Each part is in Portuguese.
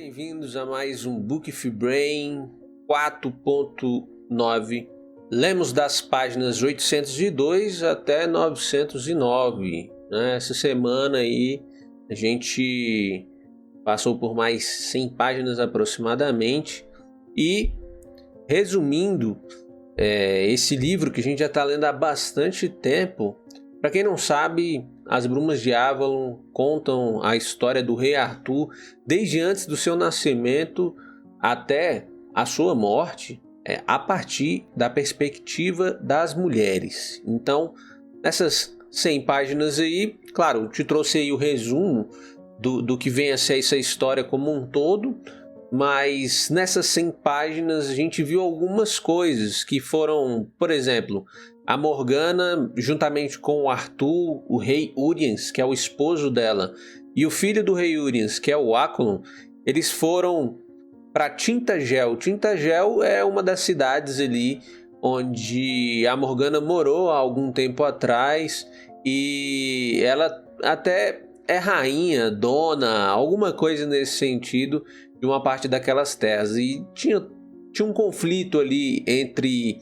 bem-vindos a mais um Book of Brain 4.9. Lemos das páginas 802 até 909. Essa semana aí a gente passou por mais 100 páginas aproximadamente. E resumindo, esse livro que a gente já está lendo há bastante tempo, para quem não sabe, As Brumas de Avalon contam a história do rei Arthur desde antes do seu nascimento até a sua morte, a partir da perspectiva das mulheres. Então, nessas 100 páginas aí, claro, te trouxe aí o resumo do que vem a ser essa história como um todo, mas nessas 100 páginas a gente viu algumas coisas que foram, por exemplo, a Morgana, juntamente com o Arthur, o rei Uriens, que é o esposo dela, e o filho do rei Uriens, que é o Acolon, eles foram para Tintagel. Tintagel é uma das cidades ali onde a Morgana morou há algum tempo atrás, e ela até é rainha, dona, alguma coisa nesse sentido, de uma parte daquelas terras. E tinha um conflito ali entre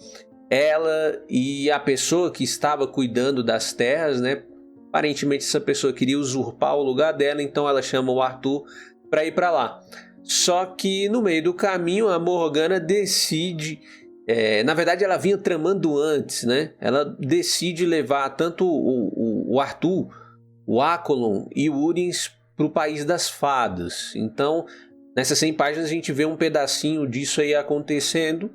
ela e a pessoa que estava cuidando das terras, né? Aparentemente essa pessoa queria usurpar o lugar dela, então ela chama o Arthur para ir para lá. Só que no meio do caminho a Morgana decide, na verdade ela vinha tramando antes, né? Ela decide levar tanto o Arthur, o Acolon e o Uriens para o país das fadas. Então, nessas 100 páginas a gente vê um pedacinho disso aí acontecendo.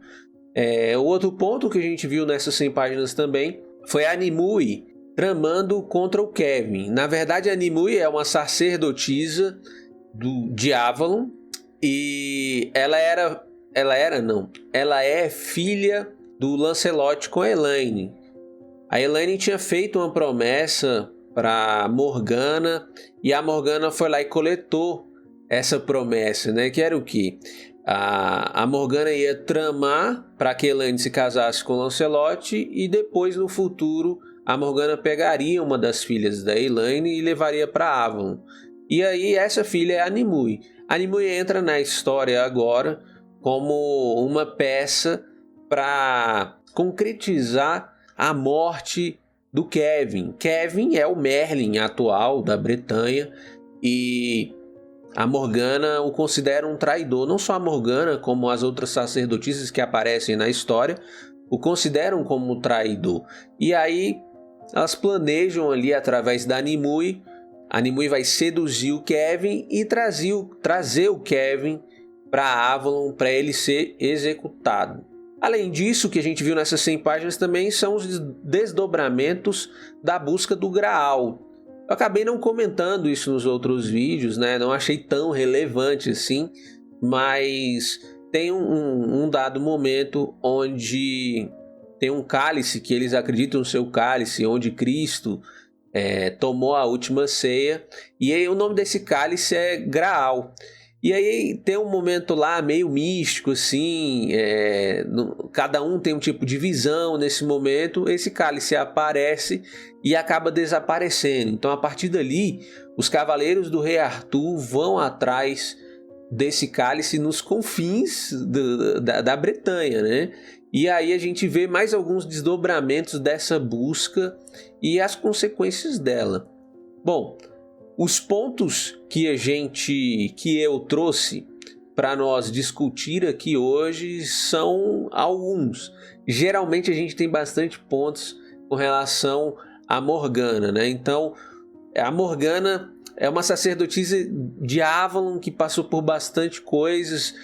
O outro ponto que a gente viu nessas 100 páginas também foi a Nimue tramando contra o Kevin. Na verdade, a Nimue é uma sacerdotisa de Avalon e ela é filha do Lancelot com a Elaine. A Elaine tinha feito uma promessa para Morgana e a Morgana foi lá e coletou essa promessa, né? Que era o quê? A Morgana ia tramar para que Elaine se casasse com Lancelot e depois, no futuro, a Morgana pegaria uma das filhas da Elaine e levaria para Avalon. E aí essa filha é a Nimue. A Nimue entra na história agora como uma peça para concretizar a morte do Kevin. Kevin é o Merlin atual da Bretanha e a Morgana o considera um traidor. Não só a Morgana, como as outras sacerdotisas que aparecem na história, o consideram como traidor. E aí elas planejam ali através da Nimue. A Nimue vai seduzir o Kevin e trazer o Kevin para Avalon para ele ser executado. Além disso, o que a gente viu nessas 100 páginas também são os desdobramentos da busca do Graal. Eu acabei não comentando isso nos outros vídeos, né? Não achei tão relevante assim, mas tem um dado momento onde tem um cálice que eles acreditam ser o cálice onde Cristo tomou a última ceia, e aí o nome desse cálice é Graal. E aí tem um momento lá meio místico, assim, cada um tem um tipo de visão nesse momento, esse cálice aparece e acaba desaparecendo. Então, a partir dali, os cavaleiros do rei Arthur vão atrás desse cálice nos confins da Bretanha, né? E aí a gente vê mais alguns desdobramentos dessa busca e as consequências dela. Bom, os pontos que eu trouxe para nós discutir aqui hoje são alguns. Geralmente a gente tem bastante pontos com relação a Morgana, né? Então, a Morgana é uma sacerdotisa de Avalon que passou por bastante coisas,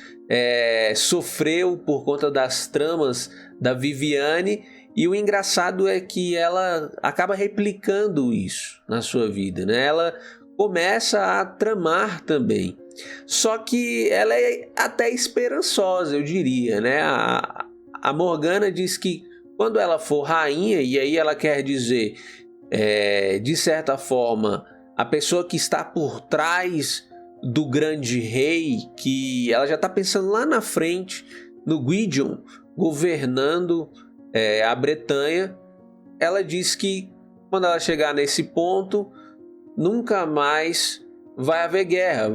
sofreu por conta das tramas da Viviane, e o engraçado é que ela acaba replicando isso na sua vida, né? Ela começa a tramar também. Só que ela é até esperançosa, eu diria, né? A Morgana diz que quando ela for rainha, e aí ela quer dizer, de certa forma, a pessoa que está por trás do grande rei, que ela já está pensando lá na frente, no Gwydion, governando a Bretanha. Ela diz que quando ela chegar nesse ponto, nunca mais vai haver guerra,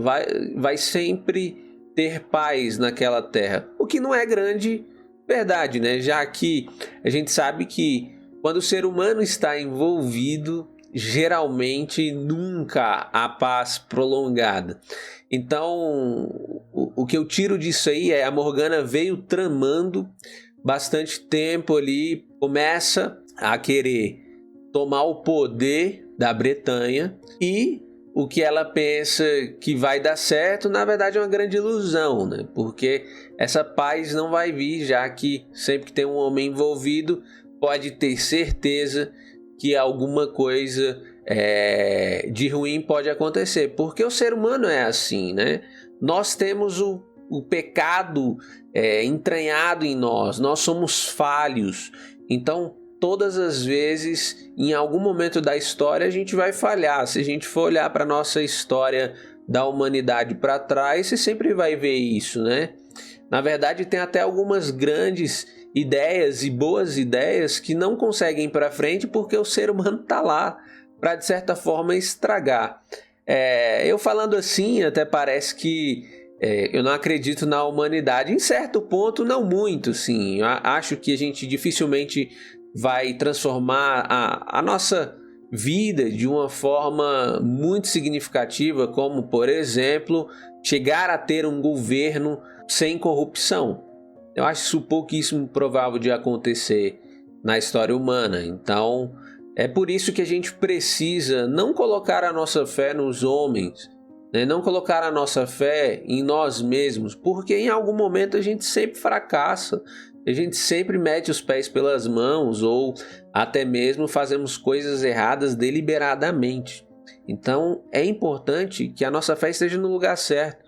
vai sempre ter paz naquela terra, o que não é grande verdade, né? Já que a gente sabe que quando o ser humano está envolvido, geralmente nunca há paz prolongada. Então, o que eu tiro disso aí é a Morgana veio tramando bastante tempo ali, começa a querer tomar o poder da Bretanha e o que ela pensa que vai dar certo, na verdade é uma grande ilusão, né? Porque essa paz não vai vir, já que sempre que tem um homem envolvido, pode ter certeza que alguma coisa de ruim pode acontecer. Porque o ser humano é assim, né? Nós temos o pecado entranhado em nós, nós somos falhos. Então, todas as vezes, em algum momento da história, a gente vai falhar. Se a gente for olhar para a nossa história da humanidade para trás, você sempre vai ver isso, né? Na verdade, tem até algumas grandes ideias e boas ideias que não conseguem ir para frente porque o ser humano está lá para, de certa forma, estragar. Eu falando assim, até parece que eu não acredito na humanidade. Em certo ponto, não muito, sim. Eu acho que a gente dificilmente vai transformar a nossa vida de uma forma muito significativa, como, por exemplo, chegar a ter um governo sem corrupção. Eu acho isso pouquíssimo provável de acontecer na história humana. Então, é por isso que a gente precisa não colocar a nossa fé nos homens, né? Não colocar a nossa fé em nós mesmos, porque em algum momento a gente sempre fracassa. A gente sempre mete os pés pelas mãos ou até mesmo fazemos coisas erradas deliberadamente. Então é importante que a nossa fé esteja no lugar certo.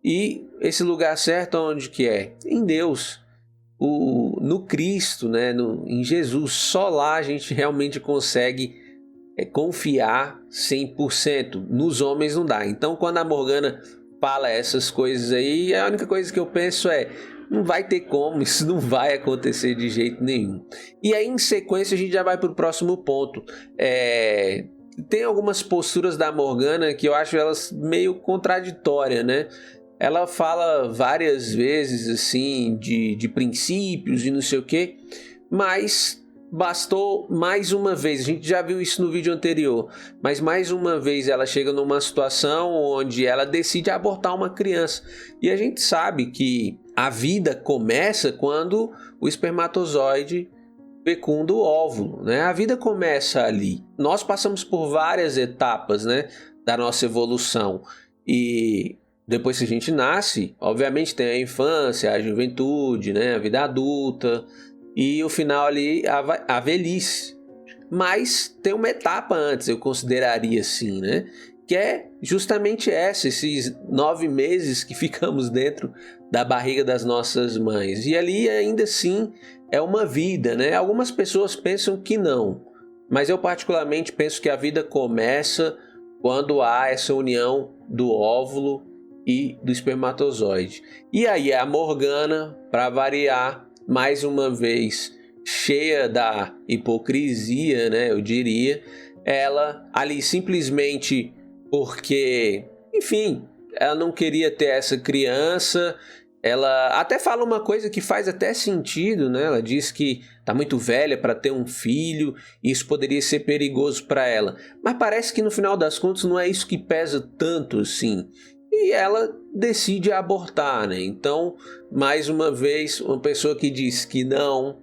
E esse lugar certo onde que é? Em Deus, no Cristo, né? Em Jesus. Só lá a gente realmente consegue confiar 100%. Nos homens não dá. Então quando a Morgana fala essas coisas aí, a única coisa que eu penso não vai ter como, isso não vai acontecer de jeito nenhum. E aí, em sequência, a gente já vai para o próximo ponto. Tem algumas posturas da Morgana que eu acho elas meio contraditórias, né? Ela fala várias vezes, assim, de princípios e não sei o quê, mas bastou mais uma vez, a gente já viu isso no vídeo anterior, mas mais uma vez ela chega numa situação onde ela decide abortar uma criança. E a gente sabe que a vida começa quando o espermatozoide fecunda o óvulo, né? A vida começa ali. Nós passamos por várias etapas, né, da nossa evolução. E depois que a gente nasce, obviamente tem a infância, a juventude, né, a vida adulta e o final ali, a velhice. Mas tem uma etapa antes, eu consideraria assim, né? Que é justamente esses 9 meses que ficamos dentro da barriga das nossas mães. E ali ainda assim é uma vida, né? Algumas pessoas pensam que não, mas eu particularmente penso que a vida começa quando há essa união do óvulo e do espermatozoide. E aí a Morgana, para variar, mais uma vez cheia da hipocrisia, né? Eu diria, ela ali simplesmente porque, enfim, ela não queria ter essa criança. Ela até fala uma coisa que faz até sentido, né? Ela diz que está muito velha para ter um filho e isso poderia ser perigoso para ela. Mas parece que no final das contas não é isso que pesa tanto assim. E ela decide abortar, né? Então, mais uma vez, uma pessoa que diz que não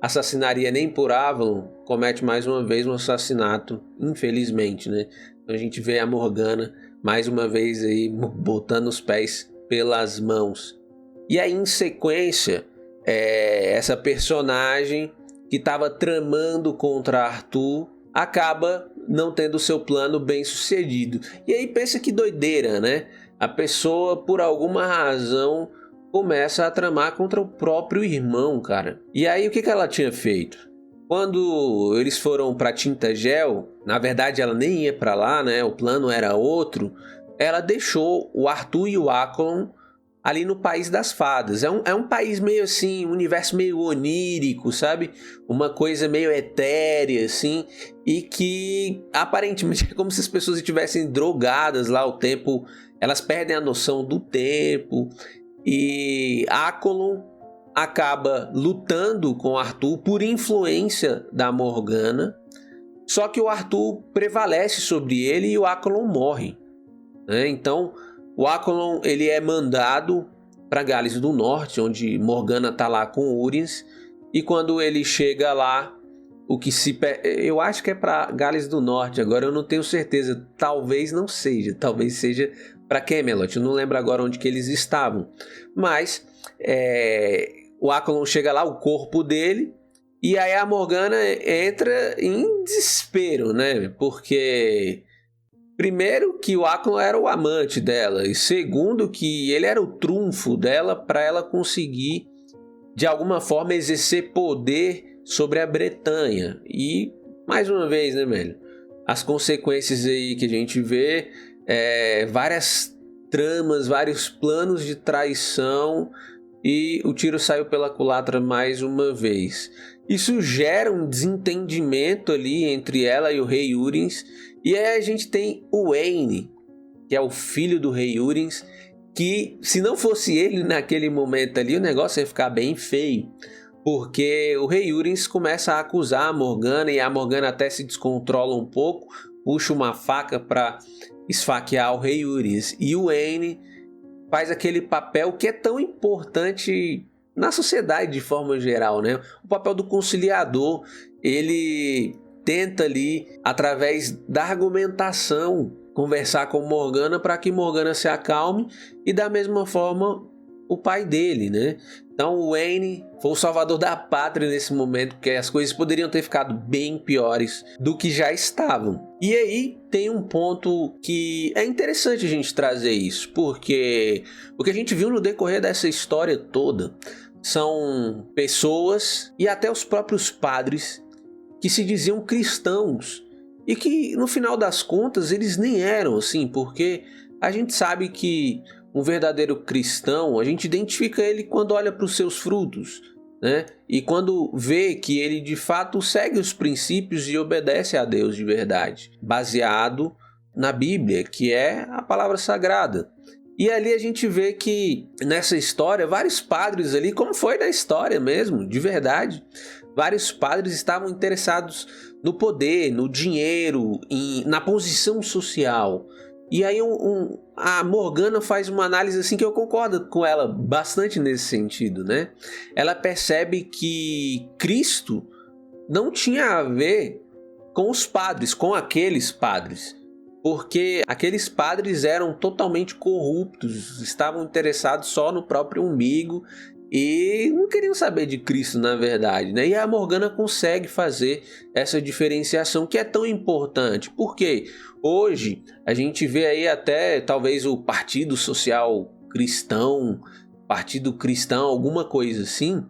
assassinaria nem por Avalon comete mais uma vez um assassinato, infelizmente, né? Então a gente vê a Morgana mais uma vez aí botando os pés pelas mãos. E aí, em sequência, essa personagem que estava tramando contra Arthur acaba não tendo seu plano bem sucedido. E aí pensa que doideira, né? A pessoa, por alguma razão, começa a tramar contra o próprio irmão, cara. E aí o que ela tinha feito? Quando eles foram para Tintagel, na verdade ela nem ia para lá, né? O plano era outro. Ela deixou o Arthur e o Accolon ali no País das Fadas. É um país meio assim, um universo meio onírico, sabe? Uma coisa meio etérea, assim, e que aparentemente é como se as pessoas estivessem drogadas lá o tempo elas perdem a noção do tempo e Aquilon acaba lutando com Arthur por influência da Morgana, só que o Arthur prevalece sobre ele e o Aquilon morre, né? Então o Aquilon ele é mandado para Gales do Norte, onde Morgana está lá com Urins, e quando ele chega lá, eu acho que é para Gales do Norte, agora eu não tenho certeza, talvez não seja, talvez seja para Camelot, eu não lembro agora onde que eles estavam, mas o Aquilon chega lá, o corpo dele, e aí a Morgana entra em desespero, né? Porque primeiro que o Aquilon era o amante dela, e segundo que ele era o trunfo dela para ela conseguir de alguma forma exercer poder sobre a Bretanha. E mais uma vez, né, velho? As consequências aí que a gente vê, várias tramas, vários planos de traição, e o tiro saiu pela culatra mais uma vez. Isso gera um desentendimento ali entre ela e o rei Urins, e aí a gente tem o Waine, que é o filho do rei Urins, que se não fosse ele naquele momento ali, o negócio ia ficar bem feio, porque o rei Urins começa a acusar a Morgana, e a Morgana até se descontrola um pouco, puxa uma faca para esfaquear o rei Urins, e o Waine faz aquele papel que é tão importante na sociedade de forma geral, né? O papel do conciliador. Ele tenta ali, através da argumentação, conversar com Morgana para que Morgana se acalme, e da mesma forma o pai dele, né? Então o Waine foi o salvador da pátria nesse momento, porque as coisas poderiam ter ficado bem piores do que já estavam. E aí tem um ponto que é interessante a gente trazer isso, porque o que a gente viu no decorrer dessa história toda são pessoas e até os próprios padres que se diziam cristãos e que no final das contas eles nem eram assim, porque a gente sabe que um verdadeiro cristão, a gente identifica ele quando olha para os seus frutos, né? E quando vê que ele de fato segue os princípios e obedece a Deus de verdade, baseado na Bíblia, que é a palavra sagrada. E ali a gente vê que nessa história, vários padres ali, como foi na história mesmo, de verdade, vários padres estavam interessados no poder, no dinheiro, na posição social. E aí a Morgana faz uma análise assim que eu concordo com ela bastante nesse sentido, né? Ela percebe que Cristo não tinha a ver com os padres, com aqueles padres, porque aqueles padres eram totalmente corruptos, estavam interessados só no próprio umbigo e não queriam saber de Cristo, na verdade, né? E a Morgana consegue fazer essa diferenciação que é tão importante, porque hoje a gente vê aí até talvez o Partido Social Cristão, Partido Cristão, alguma coisa assim,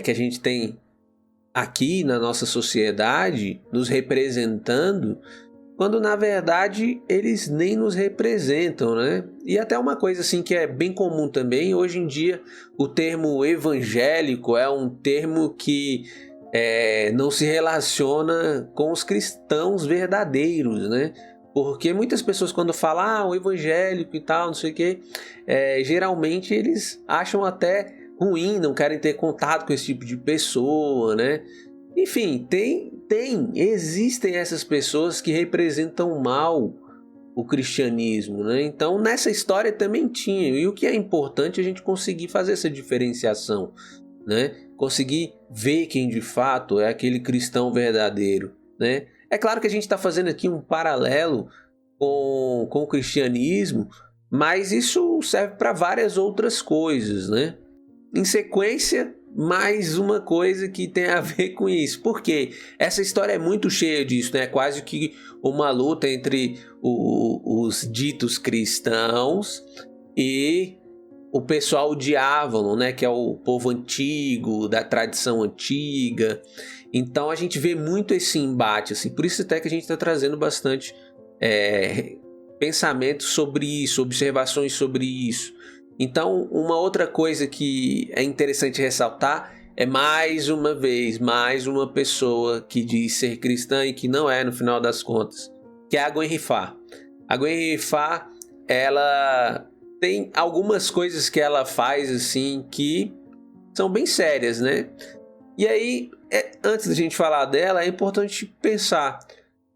que a gente tem aqui na nossa sociedade nos representando, quando na verdade eles nem nos representam, né? E até uma coisa assim que é bem comum também, hoje em dia o termo evangélico é um termo que não se relaciona com os cristãos verdadeiros, né? Porque muitas pessoas quando falam o evangélico e tal, não sei o que, geralmente eles acham até ruim, não querem ter contato com esse tipo de pessoa, né? Enfim, existem essas pessoas que representam mal o cristianismo, né? Então nessa história também tinha, e o que é importante é a gente conseguir fazer essa diferenciação, né? Conseguir ver quem de fato é aquele cristão verdadeiro, né? É claro que a gente está fazendo aqui um paralelo com o cristianismo, mas isso serve para várias outras coisas, né? Em sequência, mais uma coisa que tem a ver com isso, porque essa história é muito cheia disso, né? Quase que uma luta entre os ditos cristãos e o pessoal de Avalon, né? Que é o povo antigo, da tradição antiga. Então a gente vê muito esse embate, assim, por isso até que a gente está trazendo bastante pensamentos sobre isso, observações sobre isso. Então, uma outra coisa que é interessante ressaltar é mais uma vez, mais uma pessoa que diz ser cristã e que não é no final das contas, que é a Gwen Rifá. A Gwen Rifá ela tem algumas coisas que ela faz assim que são bem sérias, né? E aí, antes da gente falar dela, é importante pensar: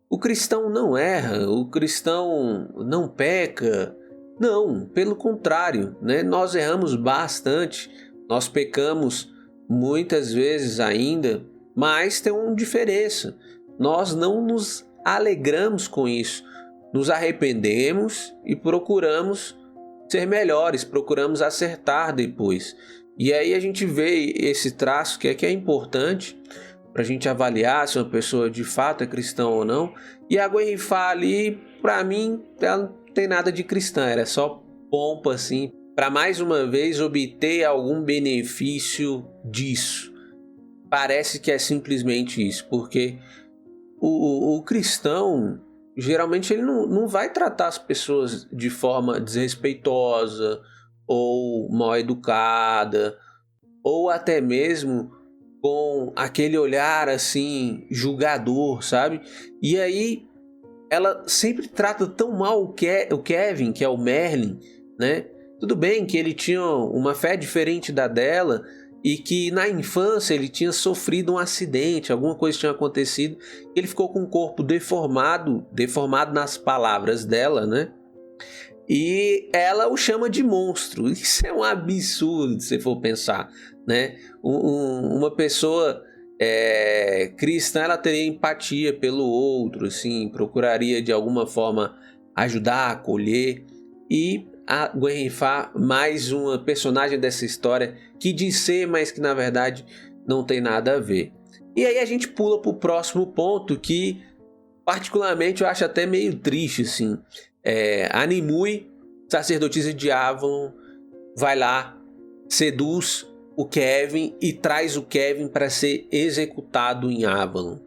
o cristão não erra, o cristão não peca. Não, pelo contrário, né? Nós erramos bastante, nós pecamos muitas vezes ainda, mas tem uma diferença. Nós não nos alegramos com isso, nos arrependemos e procuramos ser melhores, procuramos acertar depois. E aí a gente vê esse traço que é importante para a gente avaliar se uma pessoa de fato é cristã ou não. E a Gwen Rifá ali, para mim, ela não tem nada de cristã, ela é só pompa assim, para mais uma vez obter algum benefício disso. Parece que é simplesmente isso, porque o cristão, geralmente, ele não vai tratar as pessoas de forma desrespeitosa ou mal educada, ou até mesmo com aquele olhar assim julgador, sabe? E aí ela sempre trata tão mal o Kevin, que é o Merlin, né? Tudo bem que ele tinha uma fé diferente da dela e que na infância ele tinha sofrido um acidente, alguma coisa tinha acontecido, ele ficou com o corpo deformado nas palavras dela, né? E ela o chama de monstro. Isso é um absurdo se você for pensar, né? Uma pessoa cristã, ela teria empatia pelo outro, assim, procuraria de alguma forma ajudar, acolher. E a Gwen Rifá, mais uma personagem dessa história que diz ser, mas que na verdade não tem nada a ver. E aí a gente pula para o próximo ponto, que particularmente eu acho até meio triste, assim. A Nimue, sacerdotisa de Avalon, vai lá, seduz o Kevin e traz o Kevin para ser executado em Avalon.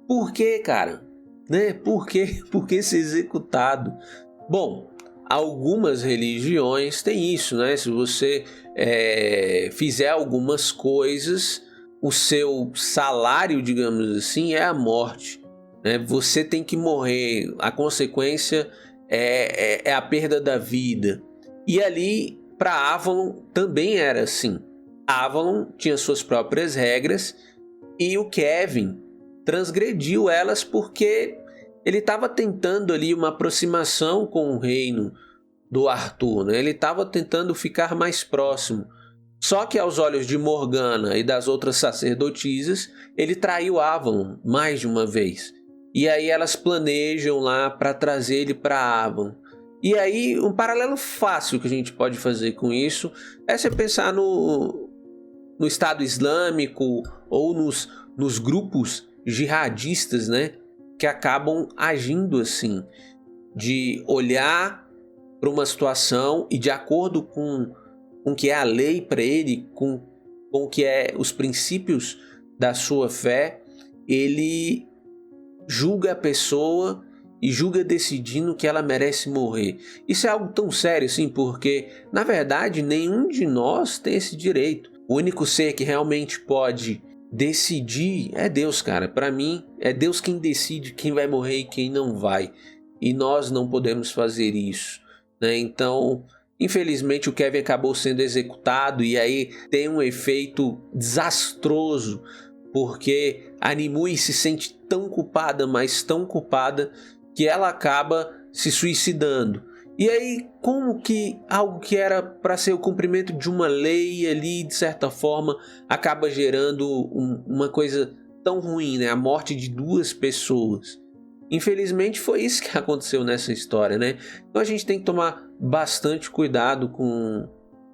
Por que, cara? Né? Por que ser executado? Bom, algumas religiões têm isso, né? Se você fizer algumas coisas, o seu salário, digamos assim, é a morte. Né? Você tem que morrer, a consequência é a perda da vida. E ali, para Avalon, também era assim. Avalon tinha suas próprias regras e o Kevin transgrediu elas porque ele estava tentando ali uma aproximação com o reino do Arthur, né? Ele estava tentando ficar mais próximo. Só que aos olhos de Morgana e das outras sacerdotisas, ele traiu Avalon mais de uma vez. E aí elas planejam lá para trazer ele para Avalon. E aí um paralelo fácil que a gente pode fazer com isso é você pensar no Estado Islâmico ou nos grupos jihadistas, né, que acabam agindo assim, de olhar para uma situação e de acordo com o que é a lei para ele, com o que é os princípios da sua fé, ele julga a pessoa e julga decidindo que ela merece morrer. Isso é algo tão sério assim, porque na verdade nenhum de nós tem esse direito. O único ser que realmente pode decidir é Deus, cara. Para mim, é Deus quem decide quem vai morrer e quem não vai. E nós não podemos fazer isso, né? Então, infelizmente, o Kevin acabou sendo executado e aí tem um efeito desastroso, porque a Nimue se sente tão culpada, mas tão culpada, que ela acaba se suicidando. E aí, como que algo que era para ser o cumprimento de uma lei ali, de certa forma, acaba gerando uma coisa tão ruim, né? A morte de duas pessoas. Infelizmente foi isso que aconteceu nessa história, né? Então a gente tem que tomar bastante cuidado com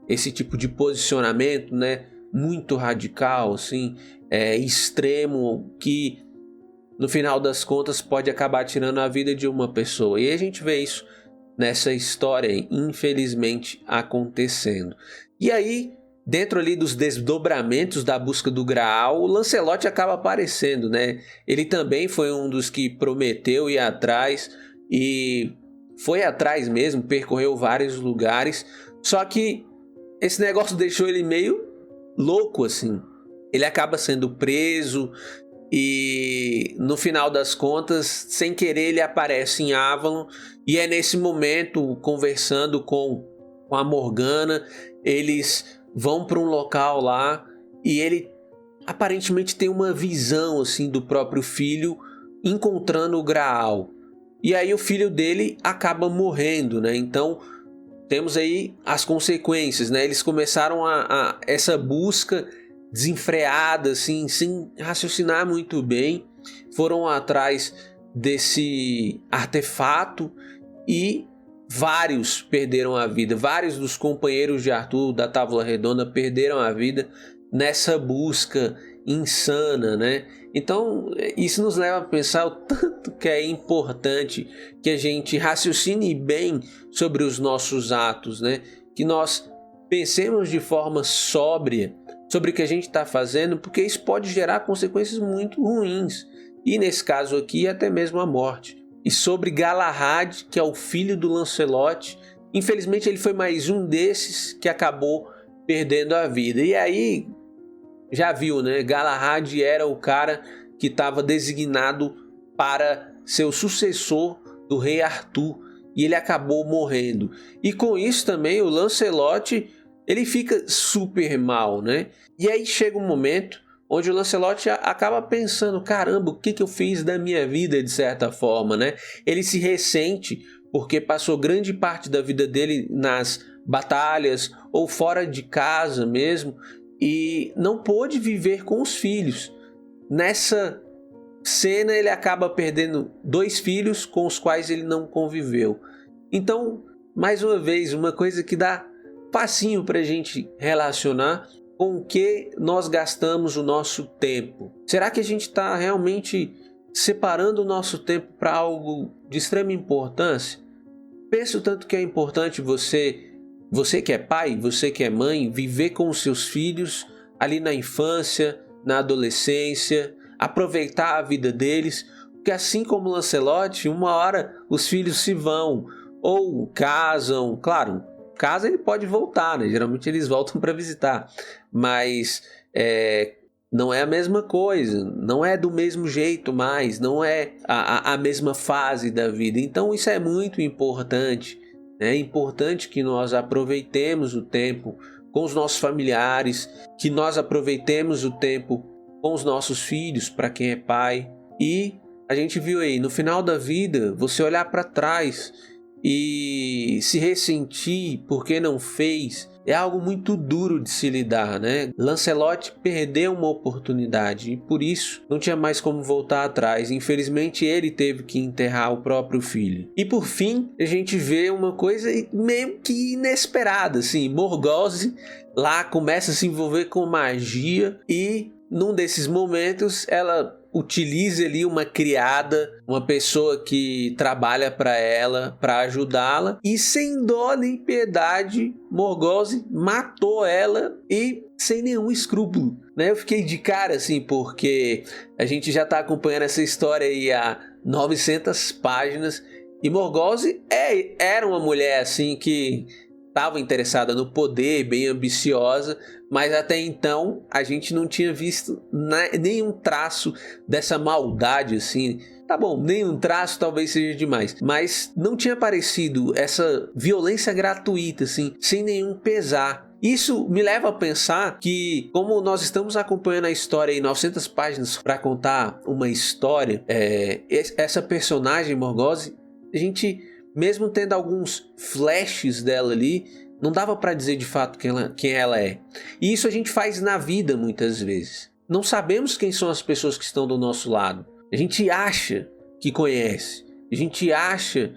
esse tipo de posicionamento, né? Muito radical, assim, extremo, que no final das contas pode acabar tirando a vida de uma pessoa. E a gente vê isso nessa história, infelizmente, acontecendo. E aí, dentro ali dos desdobramentos da busca do Graal, o Lancelot acaba aparecendo, né? Ele também foi um dos que prometeu ir atrás e foi atrás mesmo, percorreu vários lugares. Só que esse negócio deixou ele meio louco, assim. Ele acaba sendo preso E no final das contas, sem querer, ele aparece em Avalon. E é nesse momento, conversando com a Morgana, eles vão para um local lá e ele aparentemente tem uma visão assim do próprio filho encontrando o Graal. E aí o filho dele acaba morrendo, né? Então temos aí as consequências, né? Eles começaram essa busca desenfreada, assim, sem raciocinar muito bem. Foram atrás desse artefato e vários perderam a vida. Vários dos companheiros de Arthur da Távola Redonda perderam a vida nessa busca insana, né? Então isso nos leva a pensar o tanto que é importante que a gente raciocine bem sobre os nossos atos, né? Que nós pensemos de forma sóbria sobre o que a gente está fazendo, porque isso pode gerar consequências muito ruins, e nesse caso aqui até mesmo a morte. E sobre Galahad, que é o filho do Lancelot, infelizmente ele foi mais um desses que acabou perdendo a vida. E aí, já viu, né? Galahad era o cara que estava designado para ser o sucessor do rei Arthur, e ele acabou morrendo. E com isso também o Lancelot, ele fica super mal, né? E aí chega um momento onde o Lancelot acaba pensando, caramba, o que eu fiz da minha vida, de certa forma, né? Ele se ressente porque passou grande parte da vida dele nas batalhas ou fora de casa mesmo, e não pôde viver com os filhos. Nessa cena ele acaba perdendo 2 filhos com os quais ele não conviveu. Então, mais uma vez, uma coisa que dá facinho para a gente relacionar com o que nós gastamos o nosso tempo. Será que a gente está realmente separando o nosso tempo para algo de extrema importância? Pensa o tanto que é importante você que é pai, você que é mãe, viver com os seus filhos ali na infância, na adolescência, aproveitar a vida deles, porque assim como Lancelot, uma hora os filhos se vão ou casam. Claro, casa ele pode voltar, né? Geralmente eles voltam para visitar, mas não é a mesma coisa, não é do mesmo jeito mais, não é a mesma fase da vida. Então isso é muito importante. É importante que nós aproveitemos o tempo com os nossos familiares, que nós aproveitemos o tempo com os nossos filhos, para quem é pai. E a gente viu aí, no final da vida, você olhar para trás e se ressentir porque não fez, é algo muito duro de se lidar, né? Lancelot perdeu uma oportunidade e por isso não tinha mais como voltar atrás. Infelizmente ele teve que enterrar o próprio filho. E por fim, a gente vê uma coisa meio que inesperada, assim, Morgause lá começa a se envolver com magia e num desses momentos ela utiliza ali uma criada, uma pessoa que trabalha para ela, para ajudá-la, e sem dó nem piedade, Morgause matou ela e sem nenhum escrúpulo, né? Eu fiquei de cara assim, porque a gente já está acompanhando essa história aí há 900 páginas, e Morgause era uma mulher assim que estava interessada no poder, bem ambiciosa, mas até então a gente não tinha visto nenhum traço dessa maldade assim. Tá bom, nenhum traço talvez seja demais, mas não tinha aparecido essa violência gratuita assim, sem nenhum pesar. Isso me leva a pensar que, como nós estamos acompanhando a história em 900 páginas para contar uma história, essa personagem Morgause, a gente, mesmo tendo alguns flashes dela ali, não dava para dizer de fato quem ela é. E isso a gente faz na vida muitas vezes. Não sabemos quem são as pessoas que estão do nosso lado. A gente acha que conhece. A gente acha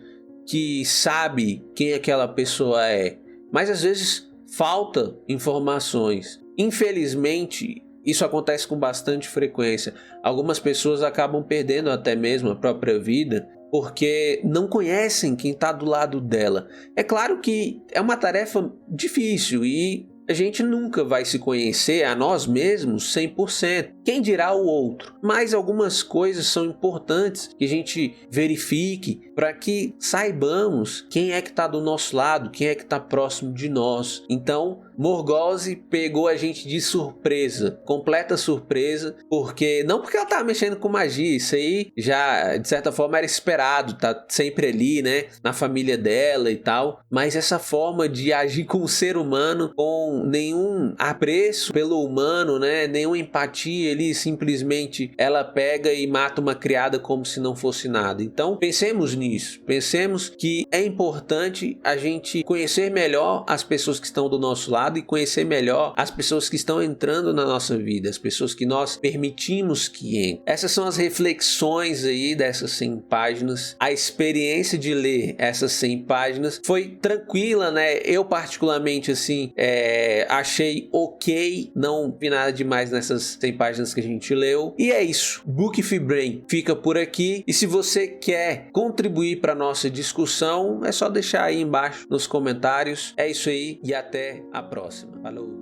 que sabe quem aquela pessoa é. Mas às vezes falta informações. Infelizmente, isso acontece com bastante frequência. Algumas pessoas acabam perdendo até mesmo a própria vida porque não conhecem quem está do lado dela. É claro que é uma tarefa difícil e a gente nunca vai se conhecer a nós mesmos 100%. quem dirá o outro? Mas algumas coisas são importantes que a gente verifique para que saibamos quem é que está do nosso lado, quem é que está próximo de nós. Então, Morgause pegou a gente de surpresa, completa surpresa, porque não porque ela estava mexendo com magia, isso aí já de certa forma era esperado, tá sempre ali, né, na família dela e tal, mas essa forma de agir com o ser humano, com nenhum apreço pelo humano, né, nenhuma empatia, ele simplesmente ela pega e mata uma criada como se não fosse nada. Então pensemos nisso, pensemos que é importante a gente conhecer melhor as pessoas que estão do nosso lado e conhecer melhor as pessoas que estão entrando na nossa vida, as pessoas que nós permitimos que entrem. Essas são as reflexões aí dessas 100 páginas. A experiência de ler essas 100 páginas foi tranquila, né? Eu particularmente assim achei ok, não vi nada demais nessas 100 páginas que a gente leu. E é isso, Book Free Brain fica por aqui, e se você quer contribuir para nossa discussão, é só deixar aí embaixo nos comentários. É isso aí e até a próxima. Falou!